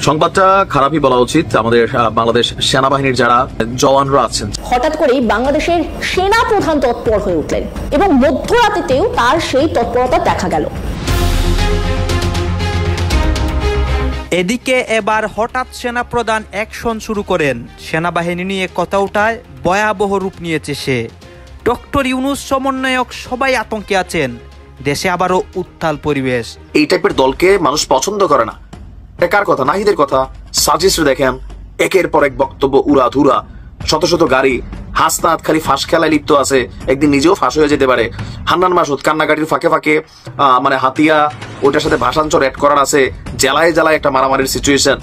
সংবাদটা খারাপই বলা উচিত। আমাদের বাংলাদেশ সেনাবাহিনীর যারা জওয়ানরা আছেন, হঠাৎ করেই বাংলাদেশের সেনা প্রধান তৎপর হয়ে উঠলেন এবং মধ্যরাতেতেও তার সেই তৎপরতা দেখা গেল। এদিকে এবার হঠাৎ সেনা প্রধান অ্যাকশন শুরু করেন। সেনাবাহিনী নিয়ে কথা উঠায় ভয়াবহ রূপ নিয়েছে সে। ডক্টর ইউনূস সমন্বয়ক সবাই আতঙ্কে আছেন। দেশে আবারও উত্তাল পরিবেশ। এই টাইপের দলকে মানুষ পছন্দ করে না। কার কথা? নাহিদের কথা। সাজিস্টে দেখেন একের পর এক বক্তব্য উড়াধুরা, শত শত গাড়ি। হাসনাত খালি ফাঁস খেলায় লিপ্ত আছে, একদিন নিজেও ফাঁস হয়ে যেতে পারে। হান্নান মাসুদ কান্নাকাটির ফাঁকে ফাঁকে মানে হাতিয়া ওইটার সাথে ভাষান্তর অ্যাড করার আছে। জেলায় জেলায় একটা মারামারির সিচুয়েশন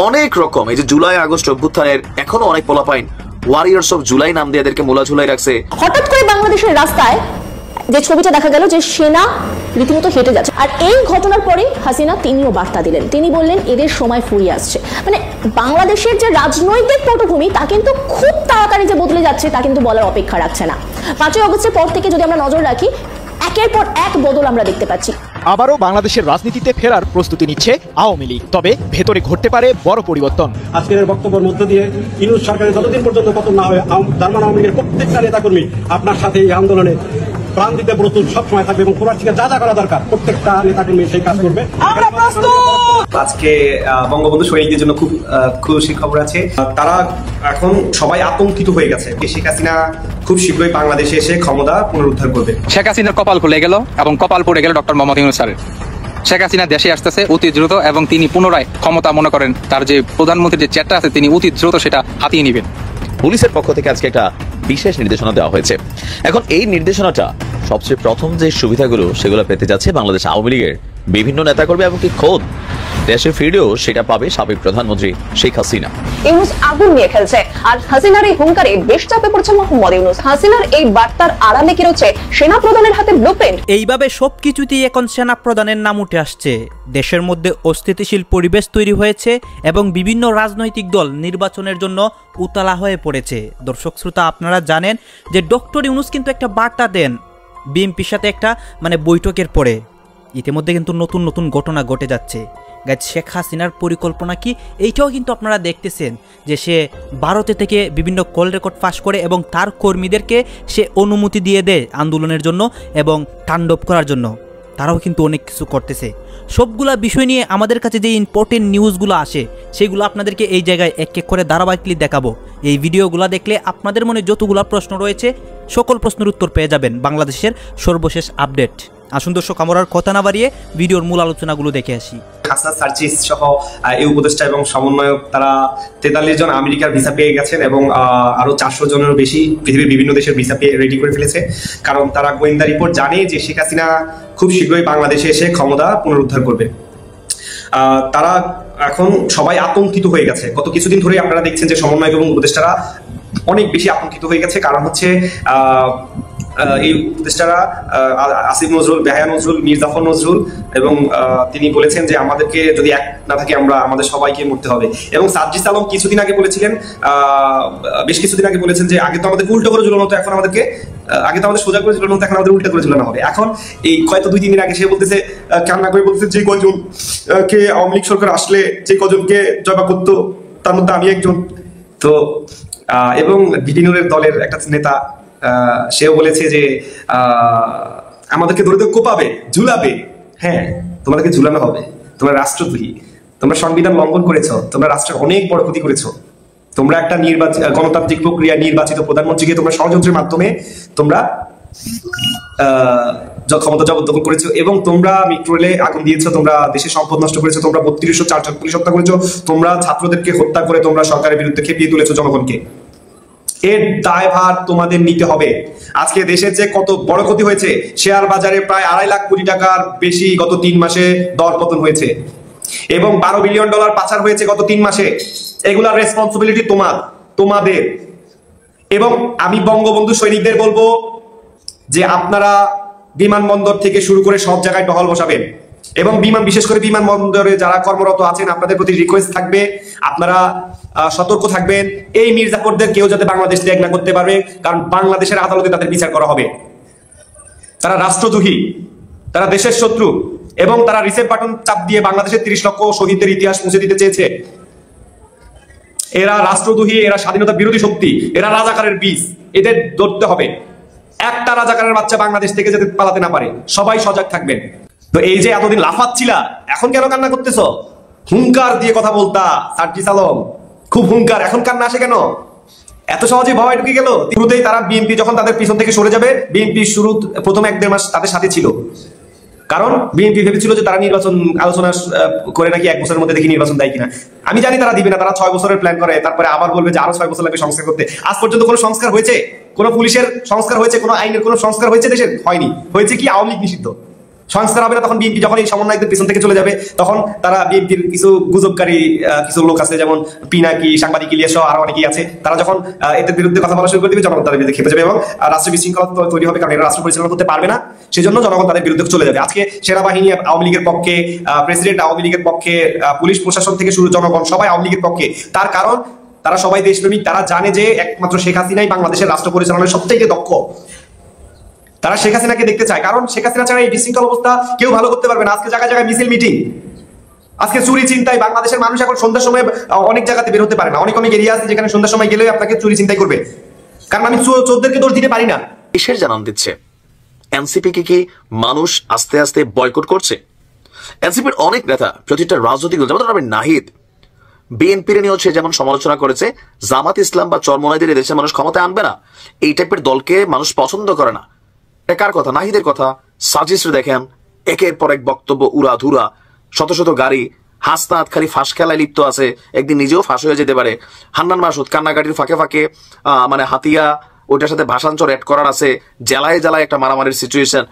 অনেক রকম। এই যে জুলাই আগস্ট অভ্যুত্থানের এখনো অনেক পোলাপাইন ওয়ারিয়ার্স অফ জুলাই নাম দিয়ে এদেরকে মোলা ঝুলাই রাখছে। হঠাৎ করে বাংলাদেশের রাস্তায় যে ছবিটা দেখা গেল যে সেনা রীতিমতো হেঁটে যাচ্ছে, আর এই ঘটনার পরে হাসিনা তিনিও বার্তা দিলেন। তিনি বললেন এদের সময় ফুরিয়ে আসছে। মানে বাংলাদেশের যে রাজনৈতিক পটভূমি তা কিন্তু খুব তাড়াতাড়ি যে বদলে যাচ্ছে তা কিন্তু বলার অপেক্ষা রাখছে না। 5ই আগস্টের পর থেকে যদি আমরা নজর রাখি, একের পর এক বদল আমরা দেখতে পাচ্ছি। আবারও বাংলাদেশের রাজনীতিতে ফেরার প্রস্তুতি নিচ্ছে আওয়ামী লীগ, তবে ভেতরে ঘটতে পারে বড় পরিবর্তন। আজকের বক্তব্যের মধ্য দিয়ে ইউনূস সরকারের যতদিন পর্যন্ত পতন না হয়, জার্মান আওয়ামী লীগের প্রত্যেকটা নেতাকর্মী আপনার সাথে এই আন্দোলনে প্রাণ দিতে প্রস্তুত সবসময় থাকবে এবং পুরার থেকে যা যা করা দরকার প্রত্যেকটা নেতাকর্মী সেই কাজ করবে। আমরা প্রস্তুত। আজকে বঙ্গবন্ধু সৈনিকদের জন্য খুব খুশি খবর আছে। তারা এখন সবাই আতঙ্কিত হয়ে গেছে। শেখ হাসিনা খুব শীঘ্রই বাংলাদেশে এসে ক্ষমতা পুনরুদ্ধার করবে। শেখ হাসিনার কপাল খুলে গেল এবং কপাল পড়ে গেল ডক্টর মোহাম্মদ ইউনূস স্যারের। শেখ হাসিনা দেশে আসতেছে অতি দ্রুত এবং তিনি পুনরায় ক্ষমতা মনে করেন তার যে প্রধানমন্ত্রীর যে চেয়ারটা আছে তিনি অতি দ্রুত সেটা হাতিয়ে নেবেন। পুলিশের পক্ষ থেকে আজকে একটা বিশেষ নির্দেশনা দেওয়া হয়েছে। এখন এই নির্দেশনাটা সবচেয়ে প্রথম যে সুবিধাগুলো সেগুলো পেতে যাচ্ছে বাংলাদেশ আওয়ামী লীগের বিভিন্ন নেতাকর্মী, এমনকি খোদ দেশে ফিরেও সেটা পাবে সাবেক প্রধানমন্ত্রী শেখ হাসিনা। ইউনূস আগুন নিয়ে খেলছে, আর হাসিনার এই হুঙ্কারে বেশ চাপে পড়ছে মোহাম্মদ ইউনূস। হাসিনার এই বার্তার আড়ালে কি রয়েছে সেনা প্রধানের হাতে ব্লুপ্রিন্ট। এইভাবে সবকিছুতেই এখন সেনা প্রধানের নাম উঠে আসছে। দেশের মধ্যে অস্থিতিশীল পরিবেশ তৈরি হয়েছে এবং বিভিন্ন রাজনৈতিক দল নির্বাচনের জন্য উতলা হয়ে পড়েছে। দর্শক শ্রোতা, আপনারা জানেন যে ডক্টর ইউনূস কিন্তু একটা বার্তা দেন বিএনপির সাথে একটা বৈঠকের পরে। ইতিমধ্যে কিন্তু নতুন নতুন ঘটনা ঘটে যাচ্ছে। গাইজ, শেখ হাসিনার পরিকল্পনা কি এইটাও কিন্তু আপনারা দেখতেছেন যে সে ভারতে থেকে বিভিন্ন কল রেকর্ড ফাঁস করে এবং তার কর্মীদেরকে সে অনুমতি দিয়ে দেয় আন্দোলনের জন্য এবং তাণ্ডব করার জন্য। তারাও কিন্তু অনেক কিছু করতেছে। সবগুলা বিষয় নিয়ে আমাদের কাছে যে ইম্পর্টেন্ট নিউজগুলো আসে সেগুলো আপনাদেরকে এই জায়গায় এক এক করে ধারাবাহিকলি দেখাবো। এই ভিডিওগুলো দেখলে আপনাদের মনে যতগুলো প্রশ্ন রয়েছে সকল প্রশ্নের উত্তর পেয়ে যাবেন বাংলাদেশের সর্বশেষ আপডেট। আসুন দর্শক, আমরা কথা না বাড়িয়ে ভিডিওর মূল আলোচনাগুলো দেখে আসি। হাসনাত সার্জিস সহ এই উপদেষ্টা এবং সমন্বয়ক তারা 43 জন আমেরিকার ভিসা পেয়ে গেছেন এবং আরো 400 জনেরও বেশি পৃথিবীর বিভিন্ন দেশের ভিসা পেয়ে রেডি করে ফেলেছে। কারণ তারা গোয়েন্দা রিপোর্ট জানে যে শেখ হাসিনা খুব শীঘ্রই বাংলাদেশে এসে ক্ষমতা পুনরুদ্ধার করবে। তারা এখন সবাই আতঙ্কিত হয়ে গেছে। গত কিছুদিন ধরে আপনারা দেখছেন যে সমন্বয়ক এবং উপদেষ্টারা অনেক বেশি আতঙ্কিত হয়ে গেছে। কারণ হচ্ছে এই উপদেষ্টারা আসিফ নজরুল, বেহায়া নজরুল, মীর জাফর নজরুল এবং তিনি বলেছেন যে আমাদেরকে যদি এক না থাকে আমরা আমাদের সবাইকে মরতে হবে। এবং সার্জিস আলম কিছুদিন আগে বলেছিলেন, বেশ কিছুদিন আগে বলেছেন যে আগে তো আমাদেরকে উল্টো করে ঝুলানো হতো, এখন আমাদেরকে আগে তো আমাদের সোজা করে ঝুলানো হতো, এখন আমাদের উল্টো করে ঝুলানো হবে। এখন এই হয়তো 2-3 দিন আগে সে বলতেছে, কান্না করে বলতেছে যে কজন কে আওয়ামী লীগ সরকার আসলে যে কজনকে জবা করতো তার মধ্যে আমি একজন। তো এবং বিপিনুরের দলের একটা নেতা সেও বলেছে যে আমাদেরকে ধরে কোপাবে, ঝুলাবে। হ্যাঁ, তোমাদেরকে ঝুলানো হবে। তোমরা রাষ্ট্রদ্রোহী, তোমরা সংবিধান লঙ্ঘন করেছো, তোমরা রাষ্ট্রের অনেক বড় ক্ষতি করেছো। তোমরা একটা গণতান্ত্রিক প্রক্রিয়া নির্বাচিত প্রধানমন্ত্রীকে তোমরা ষড়যন্ত্রের মাধ্যমে তোমরা ক্ষমতা জবরদখল করেছো এবং তোমরা মেট্রো রেলে আগুন দিয়েছো, তোমরা দেশের সম্পদ নষ্ট করেছো, তোমরা 3204 পুলিশ হত্যা করেছো, তোমরা ছাত্রদেরকে হত্যা করে তোমরা সরকারের বিরুদ্ধে খেপিয়ে তুলেছো জনগণকে। এর দায়ভার তোমাদের নিতে হবে। আজকে দেশের যে কত বড় ক্ষতি হয়েছে, শেয়ার বাজারে প্রায় 2.5 লাখ কোটি টাকার বেশি গত 3 মাসে দর পতন হয়েছে এবং $12 বিলিয়ন পাচার হয়েছে গত 3 মাসে। এগুলার রেসপন্সিবিলিটি তোমাদের। এবং আমি বঙ্গবন্ধু সৈনিকদের বলবো যে আপনারা বিমানবন্দর থেকে শুরু করে সব জায়গায় টহল বসাবেন এবং বিশেষ করে বিমানবন্দরে যারা কর্মরত আছেন আপনাদের প্রতি রিকোয়েস্ট থাকবে আপনারা সতর্ক থাকবেন। এই মির্জাফরদের কেউ যাতে বাংলাদেশ ত্যাগ না করতে পারবে, কারণ বাংলাদেশের আদালতে তাদের বিচার করা হবে। তারা রাষ্ট্রদ্রোহী, তারা দেশের শত্রু এবং তারা রিসেট বাটন চাপ দিয়ে বাংলাদেশের 30 লক্ষ শহীদদের ইতিহাস মুছে দিতে চেয়েছে। এরা রাষ্ট্রদ্রোহী, এরা স্বাধীনতা বিরোধী শক্তি, এরা রাজাকারের বীজ, এদের ধরতে হবে। একটা রাজাকারের বাচ্চা বাংলাদেশ থেকে যাতে পালাতে না পারে, সবাই সজাগ থাকবেন। তো এই যে এতদিন লাফাচ্ছিলা, এখন কেন কান্না করতেছ? হুঙ্কার দিয়ে কথা বলতা সার্জিস আলম, খুব হুঙ্কার, এখন কান্না আসে কেন? এত সহজে ভয় ঢুকে গেল? শুরুতেই তারা বিএনপি যখন তাদের পিছন থেকে সরে যাবে, বিএনপি শুরু প্রথম 1-1.5 মাস তাদের সাথে ছিল, কারণ বিএনপি ভেবেছিল যে তারা নির্বাচন আলোচনা করে নাকি 1 বছরের মধ্যে দেখি নির্বাচন দেয় কিনা। আমি জানি তারা দিবে না, তারা 6 বছরের প্ল্যান করে, তারপরে আবার বলবে যে আরো 6 বছর লাগবে সংস্কার করতে। আজ পর্যন্ত কোনো সংস্কার হয়েছে? কোনো পুলিশের সংস্কার হয়েছে? কোনো আইনের কোনো সংস্কার হয়েছে দেশের? হয়নি। হয়েছে কি? আওয়ামী লীগ নিষিদ্ধ। সংস্কার হবে না তখন বিএনপি যখন এই সমন্বয়কদের পিছন থেকে চলে যাবে, তখন তারা বিএনপির কিছু গুজবকারী কিছু লোক আছে, যেমন পিনাকি, সাংবাদিক ইলিয়াস সহ আরো অনেকেই আছে, তারা যখন এদের বিরুদ্ধে কথা বলা শুরু করে দিবে, জনগণ তাদের বিরুদ্ধে খেপে যাবে এবং রাষ্ট্র বিশৃঙ্খলা তৈরি হবে, কারণ এরা রাষ্ট্র পরিচালনা করতে পারবে না। সেজন্য জনগণ তাদের বিরুদ্ধে চলে যাবে। আজকে সেনাবাহিনী আওয়ামী লীগের পক্ষে, প্রেসিডেন্ট আওয়ামী লীগের পক্ষে, পুলিশ প্রশাসন থেকে শুরু জনগণ সবাই আওয়ামী লীগের পক্ষে। তার কারণ তারা সবাই দেশপ্রেমিক, তারা জানে যে একমাত্র শেখ হাসিনাই বাংলাদেশের রাষ্ট্র পরিচালনার সবথেকে দক্ষ। তারা শেখ হাসিনাকে দেখতে চায়, কারণ শেখ হাসিনা ছাড়া এই বিশৃঙ্খল অবস্থা কেউ ভালো করতে পারবে না। আজকে জায়গায় জায়গায় মিছিল মিটিং, আজকে চুরি চিন্তায় বাংলাদেশের মানুষ এখন সন্ধ্যার সময় অনেক জায়গাতে বের হতে পারে না। অনেক অনেক এরিয়া আছে যেখানে সন্ধ্যার সময় গেলে আপনাকে চুরি চিন্তাই করবে, কারণ আমি চোরদেরকে দোষ দিতে পারি না। কিসের জানান দিচ্ছে? এনসিপি কি মানুষ আস্তে আস্তে বয়কট করছে? এনসিপির অনেক নেতা, প্রতিটা রাজনৈতিক দল, যেমন নাহিদ বিএনপির নিয়ে হচ্ছে যেমন সমালোচনা করেছে, জামাত ইসলাম বা চরমোনাইদের এদেশের মানুষ ক্ষমতায় আনবে না, এই টাইপের দলকে মানুষ পছন্দ করে না। কার কথা? নাহিদের কথা। সাজিস্টে দেখেন একের পর এক বক্তব্য উড়াধুরা, শত শত গাড়ি, হাসনাত খালি ফাঁস খেলায় লিপ্ত আছে, একদিন নিজেও ফাঁস হয়ে যেতে পারে। হান্নান মাসুদ কান্নাকাটির ফাঁকে ফাঁকে মানে হাতিয়া ওইটার সাথে ভাষান্তর অ্যাড করার আছে, জেলায় জেলায় একটা মারামারির সিচুয়েশন,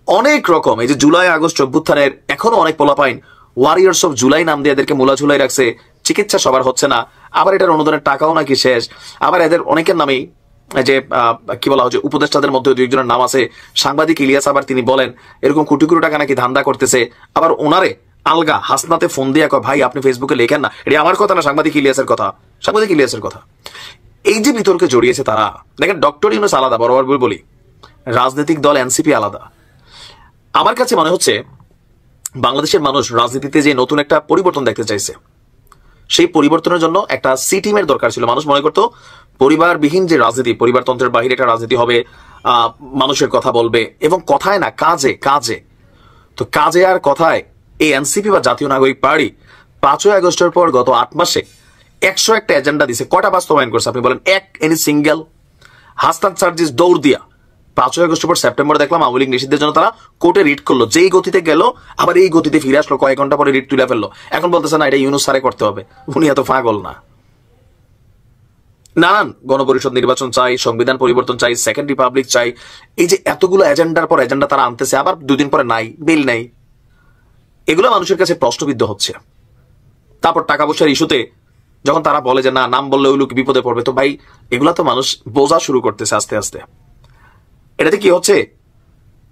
অনেক রকম। এই যে জুলাই আগস্ট অভ্যুত্থানের এখনো অনেক পোলাপাইন ওয়ারিয়ার্স অফ জুলাই নাম দিয়ে এদেরকে মোলা ঝুলাই রাখছে, চিকিৎসা সবার হচ্ছে না, আবার এটার অনুদানের টাকাও নাকি শেষ। আবার এদের অনেকের নামেই যে কি বলা হচ্ছে, উপদেষ্টাদের মধ্যে 2-1 নাম আছে, সাংবাদিক ইলিয়াস আবার তিনি বলেন এরকম কোটি কোটি টাকা নাকি ধান্দা করতেছে। আবার ওনারে আলগা হাসনাতে ফোন দিয়ে কয় ভাই আপনি ফেসবুকে লেখেন না, এটা আমার কথা না, সাংবাদিক ইলিয়াসের কথা, সাংবাদিক ইলিয়াসের কথা। এই যে বিতর্কে জড়িয়েছে তারা, দেখেন ডক্টর ইউনূস আলাদা, বরাবর বলি রাজনৈতিক দল এনসিপি আলাদা। আমার কাছে মনে হচ্ছে বাংলাদেশের মানুষ রাজনীতিতে যে নতুন একটা পরিবর্তন দেখতে চাইছে, সেই পরিবর্তনের জন্য একটা সি টিমের দরকার ছিল। মানুষ মনে করতো পরিবারবিহীন যে রাজনীতি, পরিবারতন্ত্রের বাহিরে একটা রাজনীতি হবে, মানুষের কথা বলবে এবং কথায় না কাজে কাজে। তো কাজে আর কথায় এই এনসিপি বা জাতীয় নাগরিক পার্টি 5ই আগস্টের পর গত 8 মাসে 101টা এজেন্ডা দিছে। কয়টা বাস্তবায়ন করছে আপনি বলেন? এক এনি সিঙ্গেল। হাসনাত সার্জিস দৌড় দিয়া 5ই আগস্টের পর সেপ্টেম্বরে দেখলাম আওয়ামী লীগ নিষিদ্ধের জন্য তারা কোর্টে রিট করলো, যেই গতিতে গেল আবার এই গতিতে ফিরে আসলো, কয়েক ঘন্টা পরে রিট তুলে ফেললো। এখন বলতেছে না এটা ইউনূস স্যারে করতে হবে, উনি এত পাগল না। নানান গণপরিষদ নির্বাচন চাই, সংবিধান পরিবর্তন চাই, সেকেন্ড রিপাবলিক চাই, এই যে এতগুলো এজেন্ডার পর এজেন্ডা তারা আনতেছে, আবার 2 দিন পরে নাই, বিল নাই। এগুলো মানুষের কাছে প্রশ্নবিদ্ধ হচ্ছে। তারপর টাকা পয়সার ইস্যুতে যখন তারা বলে যে না নাম বললে ওই লোক বিপদে পড়বে, তো ভাই এগুলা তো মানুষ বোঝা শুরু করতেছে আস্তে আস্তে। এটাতে কি হচ্ছে,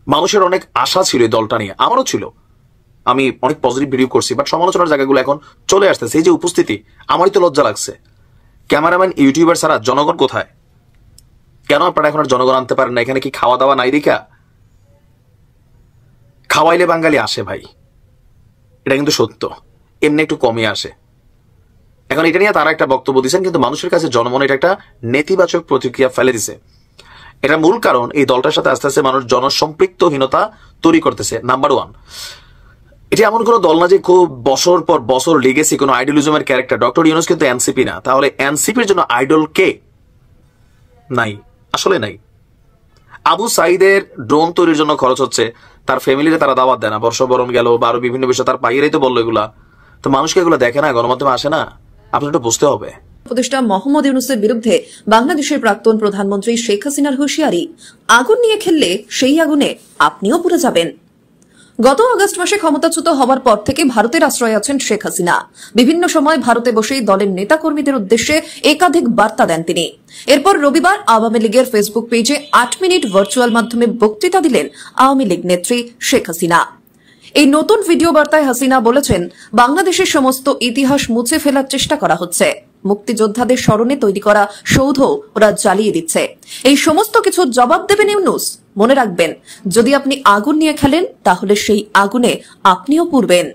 মানুষের অনেক আশা ছিল এই দলটা নিয়ে, আমারও ছিল, আমি অনেক পজিটিভ ভিডিও করছি, বাট সমালোচনার জায়গাগুলো এখন চলে আসতেছে। এই যে উপস্থিতি, আমারই তো লজ্জা লাগছে। ক্যামেরাম্যান, ইউটিউবার ছাড়া জনগণ কোথায়? কেন আপনারা এখন আর জনগণ আনতে পারেন না? এখানে কি খাওয়া দাওয়া নাই দেখা? খাওয়াইলে বাঙালি আসে ভাই, এটা কিন্তু সত্য, এমনি একটু কমে আসে। এখন এটা নিয়ে তারা একটা বক্তব্য দিচ্ছেন, কিন্তু মানুষের কাছে জনমনে এটা একটা নেতিবাচক প্রতিক্রিয়া ফেলে দিছে। এটা মূল কারণ এই দলটার সাথে আস্তে আস্তে মানুষ জনসম্পৃক্তহীনতা তৈরি করতেছে। নাম্বার 1, এটা এমন কোন দল না যে খুব বছর পর বছর লেগেছে কোনো আইডিয়ালিজমের ক্যারেক্টার। ডক্টর ইউনূস কিন্তু এনসিপি না, তাহলে এনসিপির জন্য আইডল কে? নাই, আসলে নাই। আবু সাইদের ড্রোন তৈরির জন্য খরচ হচ্ছে, তার ফ্যামিলিতে তারা দাওয়াত দেয় না, বর্ষবরণ গেল বা আরো বিভিন্ন বিষয় তার পাইয়েরাই তো বললো এগুলা। তো মানুষকে এগুলো দেখে না, গণমাধ্যমে আসে না, আপনার একটু বুঝতে হবে। উপদেষ্টা মোহাম্মদ ইউনূসের বিরুদ্ধে বাংলাদেশের প্রাক্তন প্রধানমন্ত্রী শেখ হাসিনার হুঁশিয়ারি, আগুন নিয়ে খেললে সেই আগুনে আপনিও পুড়ে যাবেন। গত আগস্ট মাসে ক্ষমতাচ্যুত হওয়ার পর থেকে ভারতের আশ্রয়ে আছেন শেখ হাসিনা। বিভিন্ন সময় ভারতে বসেই দলের নেতাকর্মীদের উদ্দেশ্যে একাধিক বার্তা দেন তিনি। এরপর রবিবার আওয়ামী লীগের ফেসবুক পেজে 8 মিনিট ভার্চুয়াল মাধ্যমে বক্তৃতা দিলেন আওয়ামী লীগ নেত্রী শেখ হাসিনা। এই নতুন ভিডিও বার্তায় হাসিনা বলেছেন, বাংলাদেশের সমস্ত ইতিহাস মুছে ফেলার চেষ্টা করা হচ্ছে। মুক্তিযোদ্ধাদের স্মরণে তৈরি করা সৌধ ওরা জ্বালিয়ে দিচ্ছে। এই সমস্ত কিছু জবাব দেবেন ইউনূস। মনে রাখবেন, যদি আপনি আগুন নিয়ে খেলেন তাহলে সেই আগুনে আপনিও পুড়বেন।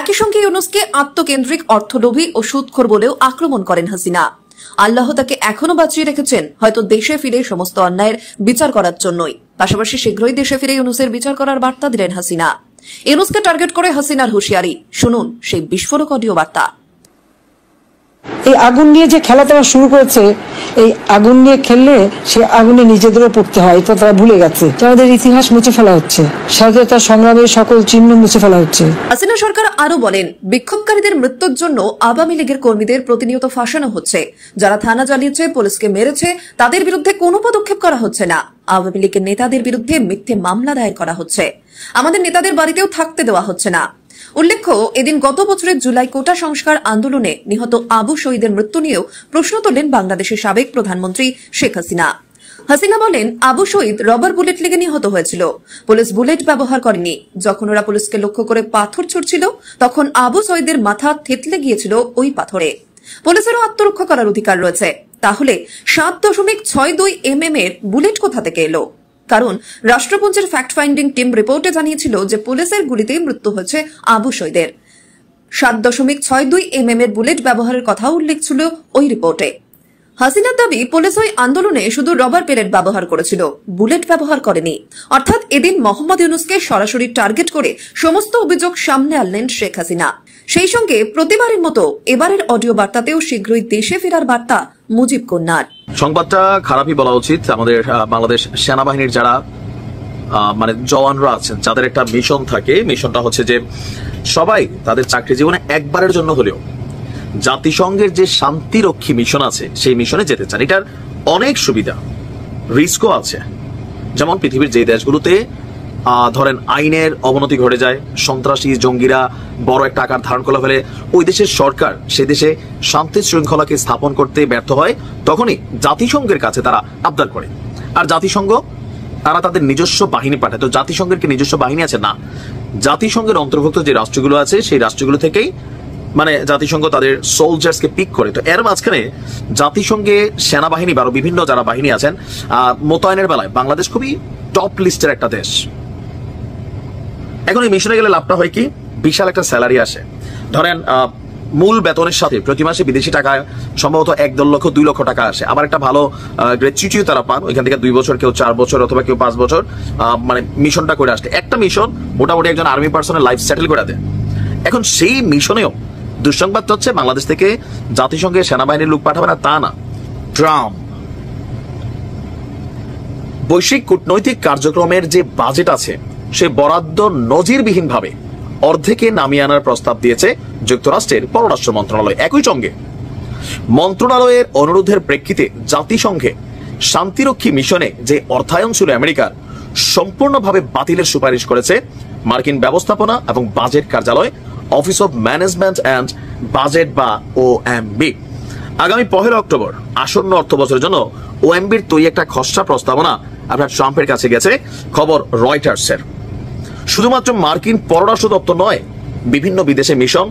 একই সঙ্গে ইউনূসকে আত্মকেন্দ্রিক, অর্থলোভী ও সুদখোর বলেও আক্রমণ করেন হাসিনা। আল্লাহ তাকে এখনো বাঁচিয়ে রেখেছেন, হয়তো দেশে ফিরে সমস্ত অন্যায়ের বিচার করার জন্যই। পাশাপাশি শীঘ্রই দেশে ফিরে ইউনূসের বিচার করার বার্তা দিলেন হাসিনা। ইউনূসকে টার্গেট করে হাসিনার হুঁশিয়ারি, শুনুন সেই বিস্ফোরক অডিও বার্তা। এই আগুন নিয়ে যে খেলা তারা শুরু করেছে, এই আগুন নিয়ে খেললে সে আগুনে নিজেদেরও পড়তে হয়, তো তারা ভুলে গেছে। আমাদের ইতিহাস মুছে ফেলা হচ্ছে, স্বাধীনতা সংগ্রামের সকল চিহ্ন মুছে ফেলা হচ্ছে। হাসিনা সরকার আরো বলেন, বিক্ষোভকারীদের মৃত্যুর জন্য আওয়ামী লীগের কর্মীদের প্রতিনিয়ত ফাঁসানো হচ্ছে। যারা থানা জ্বালিয়েছে, পুলিশকে মেরেছে, তাদের বিরুদ্ধে কোনো পদক্ষেপ করা হচ্ছে না। আওয়ামী লীগের নেতাদের বিরুদ্ধে মিথ্যে মামলা দায়ের করা হচ্ছে। আমাদের নেতাদের বাড়িতেও থাকতে দেওয়া হচ্ছে না। উল্লেখ্য, এদিন গত বছরের জুলাই কোটা সংস্কার আন্দোলনে নিহত আবু শহীদের মৃত্যু নিয়েও প্রশ্ন তোলেন বাংলাদেশের সাবেক প্রধানমন্ত্রী শেখ হাসিনা। হাসিনা বলেন, আবু শহীদ রবার বুলেট লেগে নিহত হয়েছিল। পুলিশ বুলেট ব্যবহার করেনি। যখন ওরা পুলিশকে লক্ষ্য করে পাথর ছুড়ছিল, তখন আবু শহীদের মাথা থেতলে গিয়েছিল ওই পাথরে। পুলিশেরও আত্মরক্ষা করার অধিকার রয়েছে। তাহলে 7.62 mm এর বুলেট কোথা থেকে এলো? কারণ রাষ্ট্রপুঞ্জের ফ্যাক্ট ফাইন্ডিং টিম রিপোর্টে জানিয়েছিল যে পুলিশের গুলিতেই মৃত্যু হয়েছে আবু শহীদের। 7.62 mm এর বুলেট ব্যবহারের কথা উল্লেখ ছিল ওই রিপোর্টে। হাসিনার দাবি, পুলিশ ওই আন্দোলনে শুধু রবার পেলেট ব্যবহার করেছিল, বুলেট ব্যবহার করেনি। অর্থাৎ এদিন মোহাম্মদ ইউনূসকে সরাসরি টার্গেট করে সমস্ত অভিযোগ সামনে আনলেন শেখ হাসিনা। সেই সঙ্গে প্রতিবারের মতো এবারের অডিও বার্তাতেও শীঘ্রই দেশে ফেরার বার্তা মুজিব কন্যার। সংবাদটা খারাপই বলা উচিত। আমাদের বাংলাদেশ সেনাবাহিনীর যারা মানে জওয়ানরা আছেন, যাদের একটা মিশন থাকে, মিশনটা হচ্ছে যে সবাই তাদের চাকরি জীবনে একবারের জন্য হলেও জাতিসংঘের যে শান্তিরক্ষী মিশন আছে সেই মিশনে যেতে চান। এটার অনেক সুবিধা, রিস্কও আছে। যেমন পৃথিবীর যে দেশগুলোতে ধরেন আইনের অবনতি ঘটে যায়, সন্ত্রাসী জঙ্গিরা বড় একটা আকার ধারণ করে ফেলে, ওই দেশের সরকার সে দেশে শান্তি শৃঙ্খলাকে স্থাপন করতে ব্যর্থ হয়, তখনই জাতিসংঘের কাছে তারা আবদার করে। আর জাতিসংঘ তারা তাদের নিজস্ব বাহিনী পাঠায়। তো জাতিসংঘের কি নিজস্ব বাহিনী আছে? না, জাতিসংঘের অন্তর্ভুক্ত যে রাষ্ট্রগুলো আছে সেই রাষ্ট্রগুলো থেকেই মানে জাতিসংঘ তাদের সোলজার্সকে পিক করে। তো এর মাঝখানে জাতিসংঘে সেনাবাহিনী বা বিভিন্ন যারা বাহিনী আছেন মোতায়েনের বেলায় বাংলাদেশ খুবই টপ লিস্টের একটা দেশ। এখন এই মিশনে গেলে লাভটা হয় কি, বিশাল একটা স্যালারি আসে। ধরেন মূল বেতনের সাথে প্রতি মাসে বিদেশি টাকায় সম্ভবত 1-1.5 লক্ষ 2 লক্ষ টাকা আসে। আবার একটা ভালো গ্র্যাচুইটিও তারা পান। ওইখান থেকে 2 বছর, কেউ 4 বছর অথবা কেউ 5 বছর মানে মিশনটা করে আসতে। একটা মিশন মোটামুটি একজন আর্মি পার্সনের লাইফ সেটেল করে দেয়। এখন সেই মিশনেও দুঃসংবাদ হচ্ছে বাংলাদেশ থেকে জাতিসংঘের সেনাবাহিনীর লোক পাঠাবে না তা না, ট্রাম্প বৈশ্বিক কূটনৈতিক কার্যক্রমের যে বাজেট আছে সে বরাদ্দ নজিরবিহীনভাবে অর্ধেকে নামিয়ে আনার প্রস্তাব দিয়েছে যুক্তরাষ্ট্রের পররাষ্ট্র মন্ত্রণালয়। একই সঙ্গে মন্ত্রণালয়ের অনুরোধের প্রেক্ষিতে জাতিসংঘে শান্তিরক্ষী মিশনে যে অর্থায়ন ছিল আমেরিকার, সম্পূর্ণভাবে বাতিলের সুপারিশ করেছে মার্কিন ব্যবস্থাপনা এবং বাজেট কার্যালয়, office of management and budget বা OMB। আগামী 1 অক্টোবর আসন্ন অর্থ বছরের জন্য OMBর তৈরি একটা খসড়া প্রস্তাবনা আপনার ট্রাম্পের কাছে গেছে, খবর রয়টার্সের। শুধুমাত্র মার্কিন পররাষ্ট্র দপ্তর নয়, বিভিন্ন বিদেশে মিশন,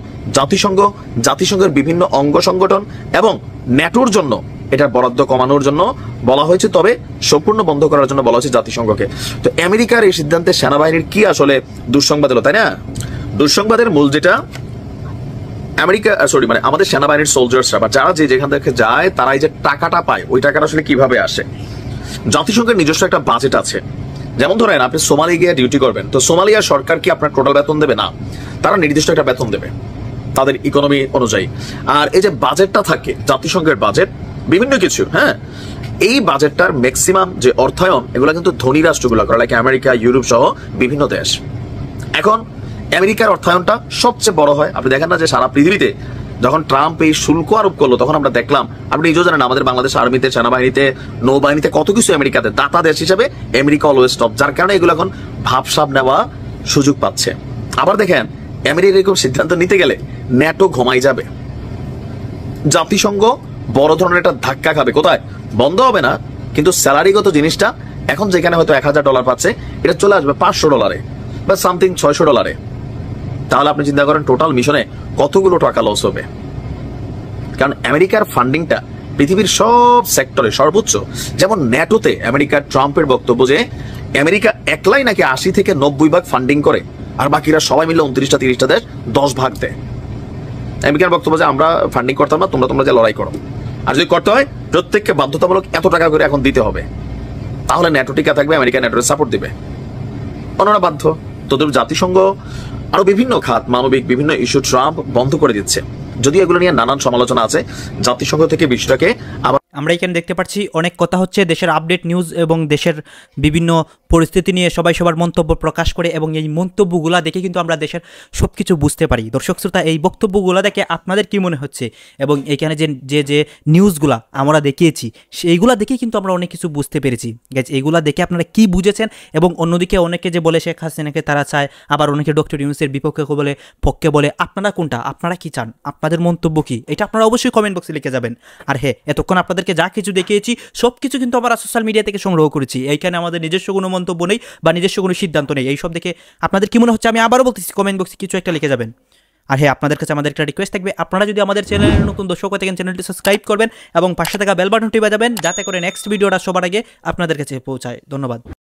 জাতিসংঘের বিভিন্ন অঙ্গ সংগঠন এবং ন্যাটোর জন্য এটার বরাদ্দ কমানোর জন্য বলা হয়েছে, তবে সম্পূর্ণ বন্ধ করার জন্য বলা হয়েছে জাতিসংঘকে। তো আমেরিকার এই সিদ্ধান্তে সেনাবাহিনীর কি আসলে দুঃসংবাদ এলো, তাই না? দুঃসংবাদের মূল যেটা, আমেরিকা মানে আমাদের সেনাবাহিনীর সোলজার্সরা বা যারা যেখান থেকে যায় তারা এই যে টাকাটা পায়, ওই টাকাটা আসলে কিভাবে আসে? জাতিসংঘের নিজস্ব একটা বাজেট আছে। যেমন ধরেন আপনি সোমালি গিয়ে ডিউটি করবেন, তো সোমালিয়া সরকার কি আপনার টোটাল বেতন দেবে? না, তারা নির্দিষ্ট একটা বেতন দেবে তাদের ইকোনমি অনুযায়ী। আর এই যে বাজেটটা থাকে জাতিসংঘের বাজেট, বিভিন্ন কিছু, হ্যাঁ, এই বাজেটটার ম্যাক্সিমাম যে অর্থায়ন এগুলো কিন্তু ধনী রাষ্ট্রগুলো করে, লাইক আমেরিকা, ইউরোপ সহ বিভিন্ন দেশ। এখন আমেরিকার অর্থায়নটা সবচেয়ে বড় হয়। আপনি দেখেন না যে সারা পৃথিবীতে যখন ট্রাম্প এই শুল্ক আরোপ করলো তখন আমরা দেখলাম, আপনি নিজেও জানেন আমাদের বাংলাদেশ আর্মিতে, সেনাবাহিনীতে, নৌবাহিনীতে কত কিছু আমেরিকাতে দাতা দেশ হিসেবে আমেরিকা অলওয়েজ টপ, যার কারণে এগুলো এখন ভাবসাব নেওয়া সুযোগ পাচ্ছে। আবার দেখেন আমেরিকা এরকম সিদ্ধান্ত নিতে গেলে ন্যাটো ঘুমাই যাবে, জাতিসংঘ বড় ধরনের একটা ধাক্কা খাবে। কোথায়? বন্ধ হবে না, কিন্তু স্যালারিগত জিনিসটা এখন যেখানে হয়তো $1000 পাচ্ছে, এটা চলে আসবে $500 বা সামথিং $600। তাহলে আপনি চিন্তা করেন টোটাল মিশনে কতগুলো টাকা লস হবে। কারণ আমেরিকার ফান্ডিংটা পৃথিবীর সব সেক্টরে সর্বোচ্চ। যেমন ন্যাটোতে আমেরিকার ট্রাম্পের বক্তব্য যে আমেরিকা একলাই নাকি 80 থেকে 90% ফান্ডিং করে, আর বাকিরা সবাই মিলে 29টা 30টা দেশ 10 ভাগ দেয়। আমেরিকার বক্তব্য যে আমরা ফান্ডিং করতাম না, তোমরা যে লড়াই করো, আর যদি করতে হয় প্রত্যেককে বাধ্যতামূলক এত টাকা করে এখন দিতে হবে, তাহলে ন্যাটো টিকা থাকবে, আমেরিকা ন্যাটোর সাপোর্ট দিবে, অন্যরা বাধ্য। তোদের জাতিসংঘ আরো বিভিন্ন খাত, মানবিক বিভিন্ন ইস্যু ট্রাম্প বন্ধ করে দিচ্ছে। যদিও এগুলো নিয়ে নানান সমালোচনা আছে, জাতিসংঘ থেকে বিষয়টাকে আবার আমরা এখানে দেখতে পাচ্ছি অনেক কথা হচ্ছে, দেশের আপডেট নিউজ এবং দেশের বিভিন্ন পরিস্থিতি নিয়ে সবাই সবার মন্তব্য প্রকাশ করে, এবং এই মন্তব্যগুলা দেখে কিন্তু আমরা দেশের সব কিছু বুঝতে পারি। দর্শক শ্রোতা, এই বক্তব্যগুলো দেখে আপনাদের কি মনে হচ্ছে, এবং এখানে যে নিউজগুলা আমরা দেখিয়েছি সেইগুলা দেখে কিন্তু আমরা অনেক কিছু বুঝতে পেরেছি। এইগুলা দেখে আপনারা কি বুঝেছেন, এবং অন্যদিকে অনেকে যে বলে শেখ হাসিনাকে তারা চায়, আবার অনেকে ডক্টর ইউনূসের বিপক্ষে বলে, পক্ষে বলে, আপনারা কোনটা, আপনারা কি চান, আপনাদের মন্তব্য কি, এটা আপনারা অবশ্যই কমেন্ট বক্সে লিখে যাবেন। আর হ্যাঁ, এতক্ষণ আপনাদেরকে যা কিছু দেখিয়েছি সব কিছু কিন্তু আমরা সোশ্যাল মিডিয়া থেকে সংগ্রহ করেছি। এইখানে আমাদের নিজস্ব কোনো মন্তব্য নেই বা নিজস্ব কোনো সিদ্ধান্ত নেই। এইসব দেখে আপনাদের কি মনে হচ্ছে আমি আবারও বলতেছি, কমেন্ট বক্সে কিছু একটা লিখে যাবেন। আর হ্যাঁ, আপনাদের কাছে আমাদের একটা রিকোয়েস্ট থাকবে, আপনারা যদি আমাদের চ্যানেলের নতুন দর্শক হয়ে থাকেন চ্যানেলটি সাবস্ক্রাইব করবেন এবং পাশে থাকা বেল বাটনটি বাজাবেন, যাতে করে নেক্সট ভিডিওটা সবার আগে আপনাদের কাছে পৌঁছায়। ধন্যবাদ।